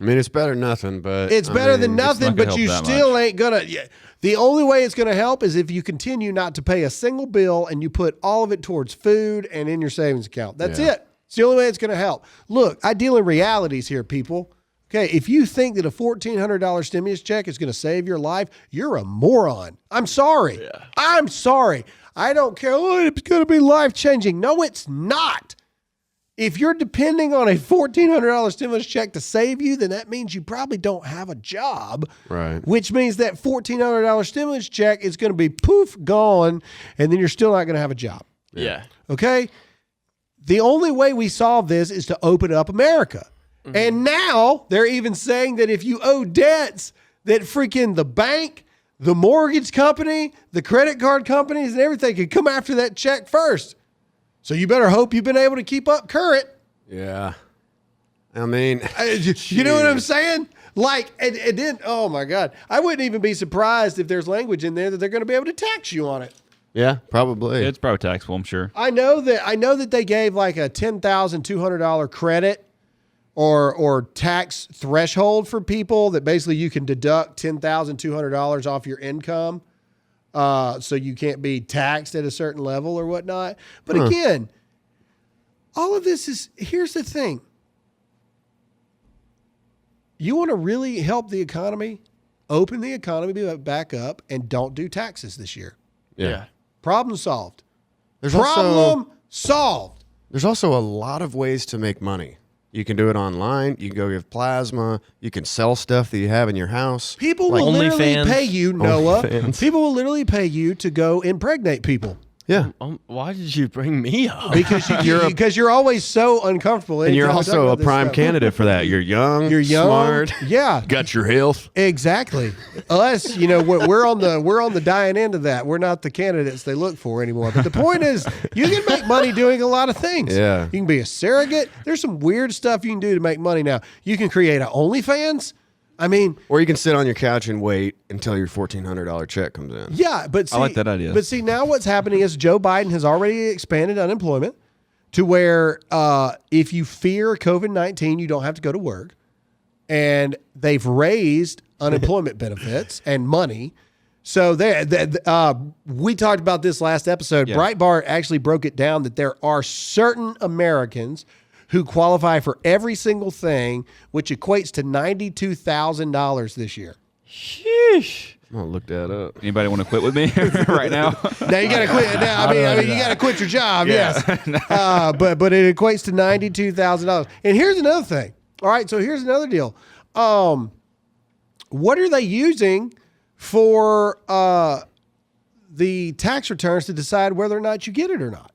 I mean, it's better than nothing, but it's better than not nothing, gonna but help you that still ain't gonna. Yeah, the only way it's gonna help is if you continue not to pay a single bill and you put all of it towards food and in your savings account. That's it. It's the only way it's gonna help. Look, I deal in realities here, people. Okay, if you think that a $1,400 stimulus check is gonna save your life, you're a moron. I'm sorry. Yeah. I'm sorry. I don't care. Oh, it's gonna be life changing. No, it's not. If you're depending on a $1,400 stimulus check to save you, then that means you probably don't have a job. Right. Which means that $1,400 stimulus check is going to be poof, gone, and then you're still not going to have a job. yeah. Okay? The only way we solve this is to open up America. And now they're even saying that if you owe debts, that freaking the bank, the mortgage company, the credit card companies, and everything can come after that check first. So you better hope you've been able to keep up current. Yeah. I mean, You know what I'm saying? Like, and then, oh my God, I wouldn't even be surprised if there's language in there that they're going to be able to tax you on it. yeah, probably. It's probably taxable, I'm sure. I know that they gave like a $10,200 credit or tax threshold for people that basically you can deduct $10,200 off your income. So you can't be taxed at a certain level or whatnot. But again, all of this is, here's the thing. You want to really help the economy, open the economy back up, and don't do taxes this year. Yeah. Problem solved. There's Problem solved. There's also a lot of ways to make money. You can do it online. You can go give plasma. You can sell stuff that you have in your house. People will literally OnlyFans. pay you, Noah. OnlyFans. People will literally pay you to go impregnate people. Yeah. Why did you bring me up? Because you're always so uncomfortable. And you're anytime we talk also a about this prime stuff. candidate for that. You're young. You're young. Smart. Yeah. Got your health. Exactly. Us, we're on the dying end of that. We're not the candidates they look for anymore. But the point is, you can make money doing a lot of things. Yeah. You can be a surrogate. There's some weird stuff you can do to make money now. You can create an OnlyFans. I mean, Or you can sit on your couch and wait until your $1,400 check comes in. yeah, but see, I like that idea. But see, now what's happening is Joe Biden has already expanded unemployment to where if you fear COVID-19, you don't have to go to work. And they've raised unemployment benefits and money. So we talked about this last episode. Yeah. Breitbart actually broke it down that there are certain Americans who qualify for every single thing, which equates to $92,000 this year. Sheesh. I'm gonna look that up. Anybody want to quit with me right now? Now you got to quit. Now, I mean, you got to quit your job. Yes, but it equates to $92,000. And here's another thing. All right, so here's another deal. What are they using for the tax returns to decide whether or not you get it or not?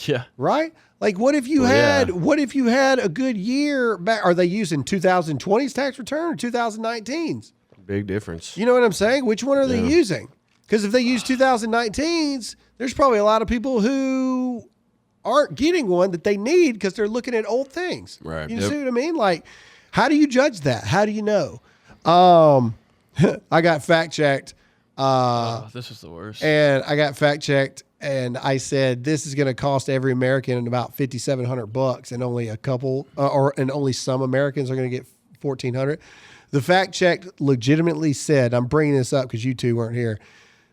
Yeah. Right? Like, what if you had a good year back? Are they using 2020's tax return or 2019's? Big difference. You know what I'm saying? Which one are they using? Because if they use 2019's, there's probably a lot of people who aren't getting one that they need because they're looking at old things. Right. You see what I mean? Like, how do you judge that? How do you know? I got fact checked. This is the worst. And I got fact checked, and I said this is going to cost every American about $5,700, and only a couple, and only some Americans are going to get $1,400. The fact check legitimately said, I'm bringing this up because you two weren't here.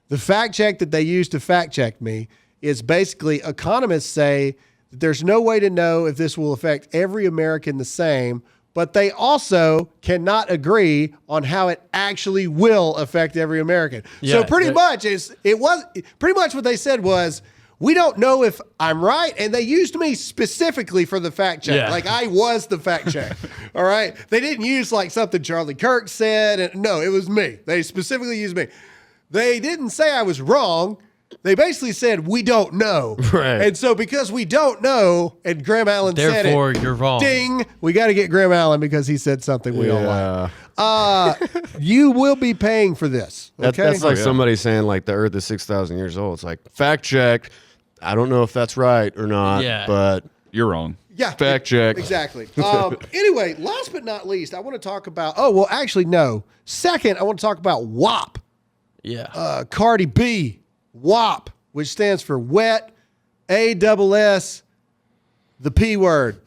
The fact check that they used to fact check me is basically economists say that there's no way to know if this will affect every American the same, but they also cannot agree on how it actually will affect every American. Yeah, so pretty much what they said was, we don't know if I'm right, and they used me specifically for the fact check. Yeah. Like I was the fact check. All right? They didn't use like something Charlie Kirk said. And no, it was me. They specifically used me. They didn't say I was wrong. They basically said, we don't know. Right. And so because we don't know, and Graham Allen said it. Therefore, you're wrong. Ding. We got to get Graham Allen because he said something we don't like. You will be paying for this. Okay? That's like somebody saying like the Earth is 6,000 years old. It's like fact check. I don't know if that's right or not, but you're wrong. Yeah. Fact check. Exactly. Anyway, last but not least, I want to talk about, second, I want to talk about WAP. Yeah. Cardi B, WAP, which stands for wet, ASS, the P word.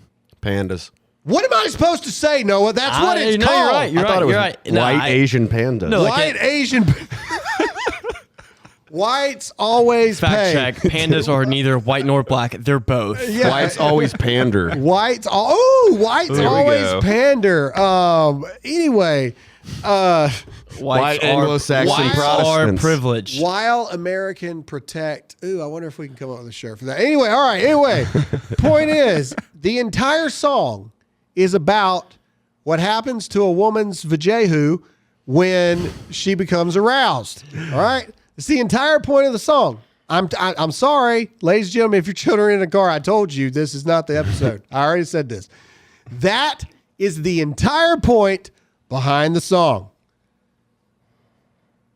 Pandas. What am I supposed to say, Noah? That's what it's called. You're right. You're right. You're right. White Asian panda. No, White Asian. Whites always pay. Fact check. Pandas are neither white nor black. They're both. Yeah. Whites always pander. Whites always pander. Anyway, White Anglo-Saxon Protestants are privileged. While American protect. Ooh, I wonder if we can come up with a shirt for that. Anyway, all right. Anyway, point is, the entire song is about what happens to a woman's vajehu when she becomes aroused. All right. It's the entire point of the song. I'm sorry, ladies and gentlemen, if your children are in a car, I told you this is not the episode. I already said this. That is the entire point behind the song.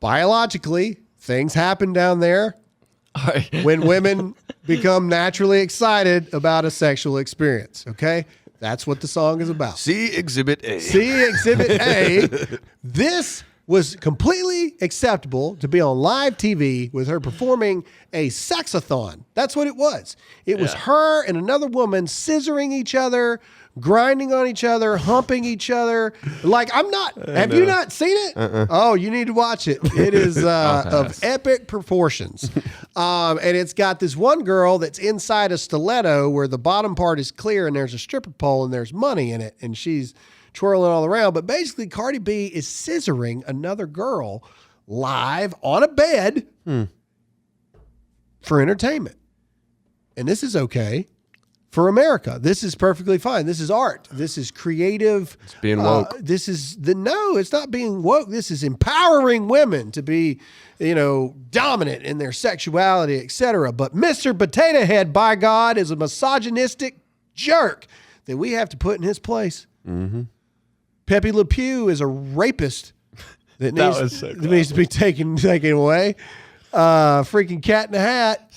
Biologically, things happen down there when women become naturally excited about a sexual experience. Okay? That's what the song is about. See Exhibit A. See Exhibit A. This was completely acceptable to be on live TV with her performing a sexathon. That's what it was. It was her and another woman scissoring each other, grinding on each other, humping each other. Like, have you not seen it? Oh, you need to watch it. It is of epic proportions. And it's got this one girl that's inside a stiletto where the bottom part is clear and there's a stripper pole and there's money in it. And she's twirling all around. But basically, Cardi B is scissoring another girl live on a bed for entertainment. And this is okay for America. This is perfectly fine. This is art. This is creative. It's being woke. It's not being woke. This is empowering women to be, dominant in their sexuality, etc. But Mr. Potato Head, by God, is a misogynistic jerk that we have to put in his place. Mm-hmm. Pepe Le Pew is a rapist that needs to be taken away. Freaking Cat in the Hat.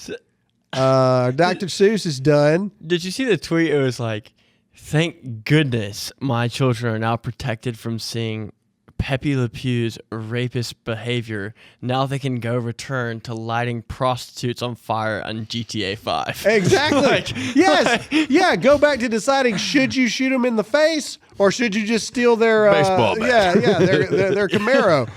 Dr. Seuss is done. Did you see the tweet? It was like, thank goodness my children are now protected from seeing Pepe Le Pew's rapist behavior, now they can go return to lighting prostitutes on fire on GTA 5. Exactly. Yes. Yeah. Go back to deciding, should you shoot them in the face or should you just steal their baseball bat? Yeah. Their Camaro.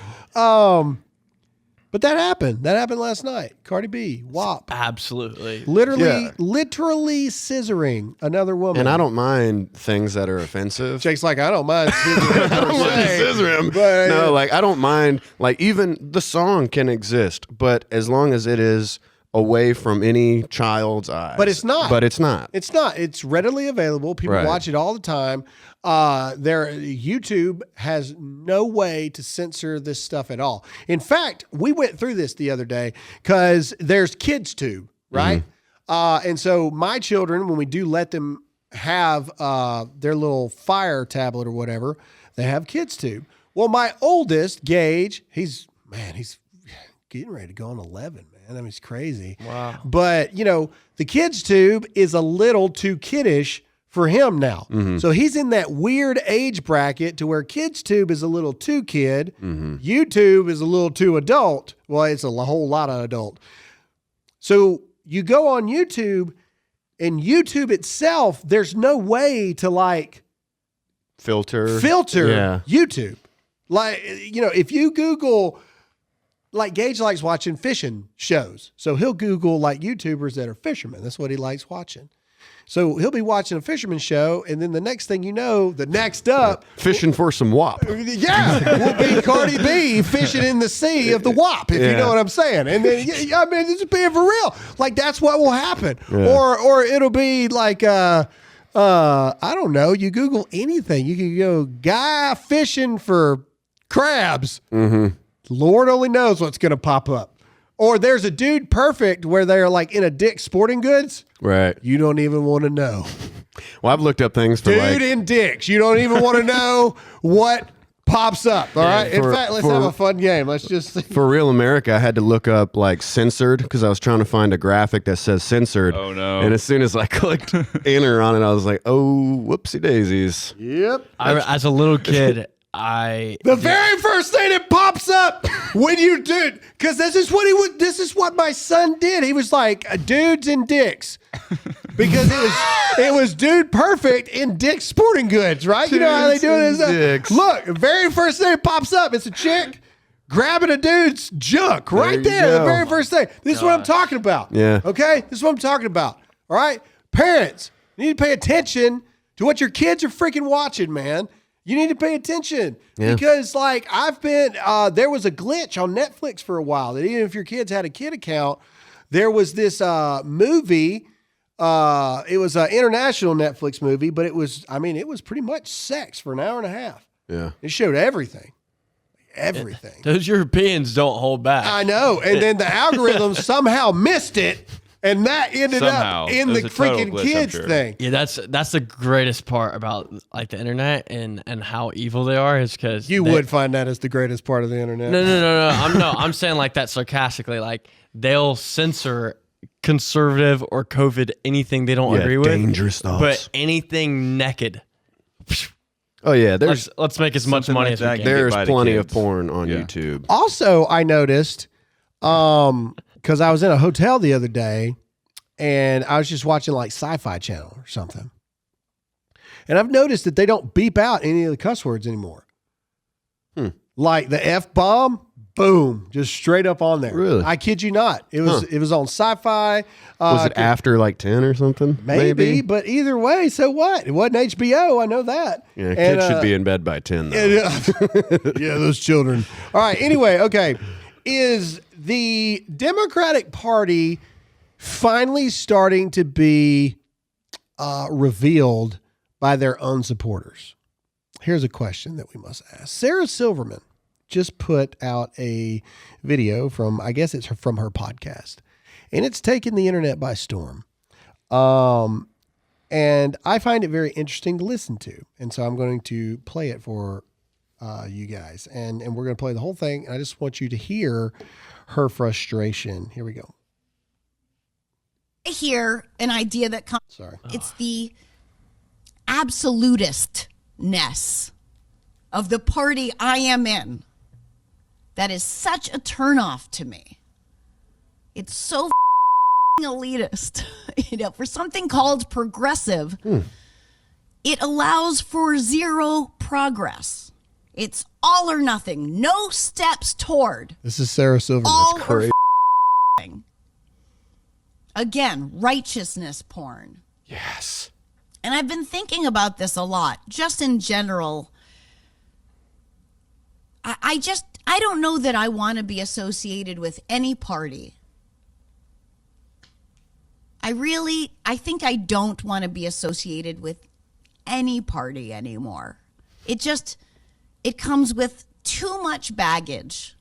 But that happened. That happened last night. Cardi B, WAP. Absolutely. Literally scissoring another woman. And I don't mind things that are offensive. Jake's like, I don't mind scissoring. I don't mind scissoring. But, no, like I don't mind. Like even the song can exist, but as long as it is away from any child's eyes. But it's not. But it's not. It's not. It's readily available. People watch it all the time. YouTube has no way to censor this stuff at all. In fact, we went through this the other day because there's KidsTube, right? And so my children, when we do let them have their little Fire tablet or whatever, they have KidsTube. Well, my oldest, Gage, he's getting ready to go on 11, man. I mean, it's crazy. Wow. But, the KidsTube is a little too kiddish for him now. So he's in that weird age bracket to where KidsTube is a little too kid. YouTube is a little too adult. Well, it's a whole lot of adult. So you go on YouTube, and YouTube itself, there's no way to like filter YouTube. Like, if you Google, like Gage likes watching fishing shows. So he'll Google like YouTubers that are fishermen. That's what he likes watching. So he'll be watching a fisherman show, and then the next thing you know, the next up... Fishing for some WAP. Yeah, will be Cardi B fishing in the sea of the WAP, if you know what I'm saying. And then, I mean, this is being for real. Like, that's what will happen. Yeah. Or it'll be like, I don't know, you Google anything. You can go, guy fishing for crabs. Lord only knows what's going to pop up. Or there's a dude perfect where they're like in a Dick's Sporting Goods. Right. You don't even want to know. Well, I've looked up things for dude in Dick's. You don't even want to know what pops up. All right. In fact, let's have a fun game. Let's just see. For Real America, I had to look up like censored because I was trying to find a graphic that says censored. Oh no. And as soon as I clicked enter on it, I was like, oh, whoopsie daisies. Yep. As a little kid, the very first thing that pops up when you do, because this is what my son did. He was like, dudes and dicks, because it was dude perfect in Dick's Sporting Goods, right? You know how they do it. Look, the very first thing that pops up, it's a chick grabbing a dude's junk right there. The very first thing. This is what I'm talking about. Yeah. Okay. This is what I'm talking about. All right. Parents, you need to pay attention to what your kids are freaking watching, man. You need to pay attention because, like, I've been, there was a glitch on Netflix for a while that even if your kids had a kid account, there was this movie. It was an international Netflix movie, but it was pretty much sex for an hour and a half. Yeah. It showed everything. Everything. Those Europeans don't hold back. I know. And then the algorithm somehow missed it. And that ended up in the freaking kids thing. Yeah, that's the greatest part about like the internet and how evil they are is because you would find that as the greatest part of the internet. No. I'm saying like that sarcastically. Like they'll censor conservative or COVID anything they don't agree with. Dangerous thoughts. But anything naked. Oh yeah, let's make as much money as we can. There's plenty of porn on YouTube. Also, I noticed. Because I was in a hotel the other day and I was just watching like Sci-Fi Channel or something. And I've noticed that they don't beep out any of the cuss words anymore. Like the F-bomb, boom, just straight up on there. Really? I kid you not. It was on Sci-Fi. Was it after like 10 or something? Maybe, but either way, so what? It wasn't HBO, I know that. Yeah, kids should be in bed by 10 though. Yeah, those children. All right, anyway, okay. Is the Democratic Party finally starting to be revealed by their own supporters? Here's a question that we must ask. Sarah Silverman just put out a video from, I guess it's from her podcast, and it's taken the internet by storm. And I find it very interesting to listen to. And so I'm going to play it for you guys, and we're going to play the whole thing. And I just want you to hear her frustration. Here we go. I hear an idea that comes. Sorry. It's the absolutistness of the party I am in that is such a turnoff to me. It's so elitist. For something called progressive, it allows for zero progress. It's all or nothing. No steps toward. This is Sarah Silverman. All or again, righteousness porn. Yes. And I've been thinking about this a lot, just in general. I don't know that I want to be associated with any party. I think I don't want to be associated with any party anymore. It comes with too much baggage.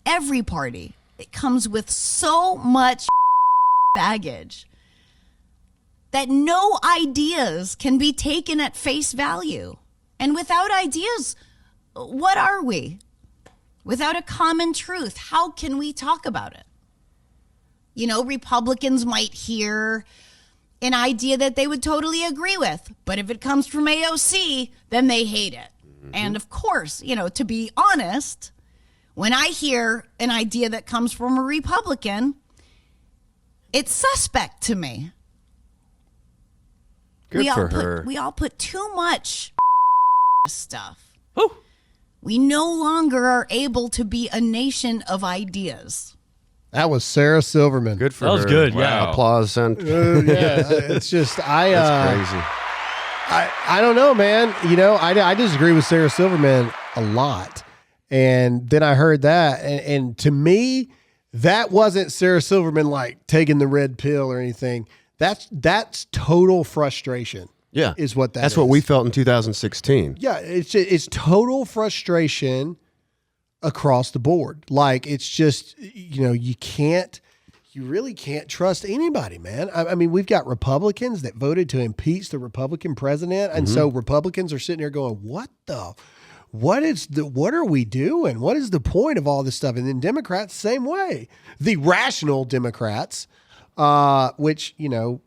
Every party, it comes with so much baggage that no ideas can be taken at face value. And without ideas, what are we? Without a common truth, how can we talk about it? Republicans might hear an idea that they would totally agree with, but if it comes from AOC, then they hate it. Mm-hmm. And of course, to be honest, when I hear an idea that comes from a Republican, it's suspect to me. Good for her. We all put too much stuff. We no longer are able to be a nation of ideas. That was Sarah Silverman. Good for her. That was good. Wow. Yeah. Applause. And yeah, it's just that's crazy. I don't know, man. I disagree with Sarah Silverman a lot. And then I heard that, and to me, that wasn't Sarah Silverman like taking the red pill or anything. That's total frustration. Yeah, is what that's what we felt in 2016. Yeah, it's total frustration across the board. Like, it's just, you really can't trust anybody, man. I mean, we've got Republicans that voted to impeach the Republican president, and so Republicans are sitting there going, what are we doing? What is the point of all this stuff? And then Democrats, same way. The rational Democrats, which,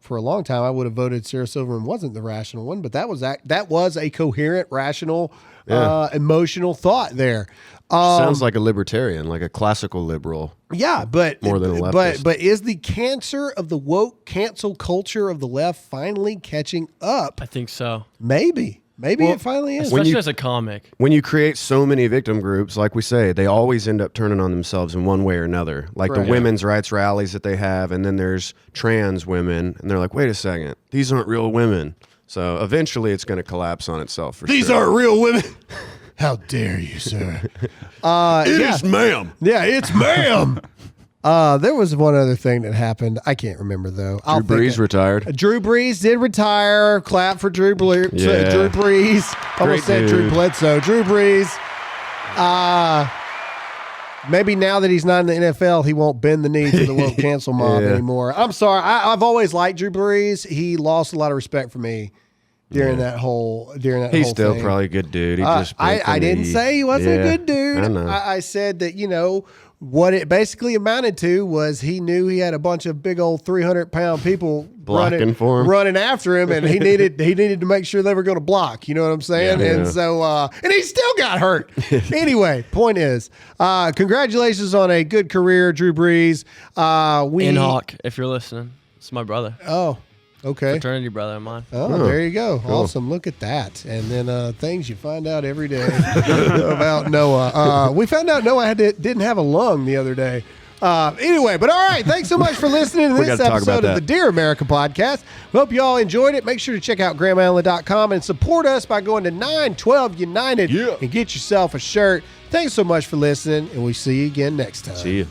for a long time I would have voted Sarah Silverman wasn't the rational one, but that was a coherent, rational, emotional thought there. Sounds like a libertarian, like a classical liberal. Yeah, but more than a leftist. But is the cancer of the woke cancel culture of the left finally catching up? I think so. Maybe it finally is. Especially as a comic. When you create so many victim groups, like we say, they always end up turning on themselves in one way or another. Like the women's rights rallies that they have, and then there's trans women, and they're like, wait a second, these aren't real women. So eventually it's going to collapse on itself for These sure. aren't real women. How dare you, sir? It is ma'am. Yeah, it's ma'am. There was one other thing that happened. I can't remember, though. Drew Brees retired. Drew Brees did retire. Clap for Drew Brees. Yeah. Drew Brees. Almost said Drew Bledsoe. Drew Brees. Maybe now that he's not in the NFL, he won't bend the knee to the woke cancel mob anymore. I'm sorry. I've always liked Drew Brees. He lost a lot of respect for me during that whole He's still thing. probably a good dude. He just I didn't say he wasn't a good dude. I know. I said that, what it basically amounted to was he knew he had a bunch of big old 300-pound people running after him, and he needed to make sure they were going to block. You know what I'm saying? Yeah. And so and he still got hurt. Anyway, point is, congratulations on a good career, Drew Brees. Enoch, if you're listening, it's my brother. Oh. Okay. Fraternity brother of mine. Oh, there you go. Cool. Awesome. Look at that. And then things you find out every day about Noah. We found out Noah didn't have a lung the other day. Anyway, but all right. Thanks so much for listening to this episode of the Dear America podcast. Hope you all enjoyed it. Make sure to check out GrahamAllen.com and support us by going to 912 United and get yourself a shirt. Thanks so much for listening, and we'll see you again next time. See you.